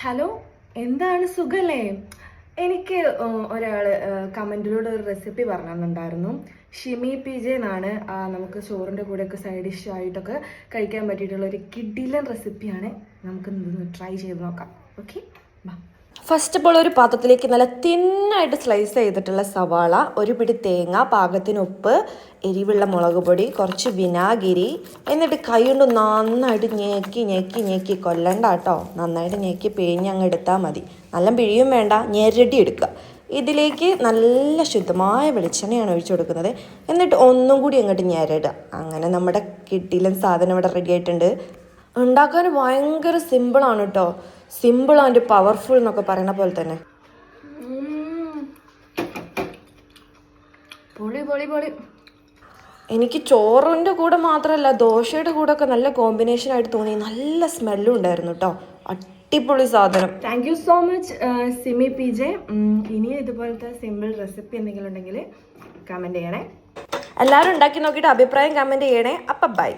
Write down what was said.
Hello, എന്താണ് സുഖല്ലേ? എനിക്ക് ഒരാൾ കമൻറ്റിലൂടെ ഒരു റെസിപ്പി പറഞ്ഞു തന്നിട്ടുണ്ടായിരുന്നു. ഷിമി പി ജെ എന്നാണ്. നമുക്ക് ചോറിൻ്റെ കൂടെയൊക്കെ സൈഡ് ഡിഷ് ആയിട്ടൊക്കെ കഴിക്കാൻ പറ്റിയിട്ടുള്ള ഒരു കിഡിലൻ റെസിപ്പിയാണ്. നമുക്ക് ഇതൊന്ന് ട്രൈ ചെയ്ത് നോക്കാം. ഓക്കെ, ബാ. ഫസ്റ്റ് ഓഫ് ഓൾ ഒരു പാത്രത്തിലേക്ക് നല്ല തിന്നായിട്ട് സ്ലൈസ് ചെയ്തിട്ടുള്ള സവാള, ഒരു പിടി തേങ്ങ, പാകത്തിന് ഉപ്പ്, എരിവുള്ള മുളക് പൊടി, കുറച്ച് വിനാഗിരി, എന്നിട്ട് കൈ കൊണ്ട് നന്നായിട്ട് ഞെക്കി കൊല്ലണ്ട കേട്ടോ. നന്നായിട്ട് ഞെക്കി പിഴിഞ്ഞ് അങ്ങ് എടുത്താൽ മതി. നല്ല പിഴിയും വേണ്ട, ഞെരടി എടുക്കുക. ഇതിലേക്ക് നല്ല ശുദ്ധമായ വെളിച്ചെണ്ണയാണ് ഒഴിച്ചു കൊടുക്കുന്നത്. എന്നിട്ട് ഒന്നും കൂടി അങ്ങോട്ട് ഞെരടുക. അങ്ങനെ നമ്മുടെ കിട്ടിയിലും സാധനം ഇവിടെ റെഡി ആയിട്ടുണ്ട്. ഉണ്ടാക്കാൻ ഭയങ്കര സിമ്പിളാണ് കേട്ടോ. സിമ്പിൾ ആൻഡ് പവർഫുൾ എന്നൊക്കെ പറയുന്ന പോലെ തന്നെ. പൊളി പൊളി പൊളി. എനിക്ക് ചോറിൻ്റെ കൂടെ മാത്രമല്ല, ദോശയുടെ കൂടെ ഒക്കെ നല്ല കോമ്പിനേഷൻ ആയിട്ട് തോന്നി. നല്ല സ്മെല്ലും ഉണ്ടായിരുന്നു കേട്ടോ. അടിപൊളി സാധനം. Thank you so much Simi P J. ഇനിയും ഇതുപോലത്തെ സിമ്പിൾ റെസിപ്പി എന്തെങ്കിലും ഉണ്ടെങ്കിൽ കമൻറ്റ് ചെയ്യണേ. എല്ലാവരും ഉണ്ടാക്കി നോക്കിയിട്ട് അഭിപ്രായം കമൻറ്റ് ചെയ്യണേ. അപ്പം ബൈ.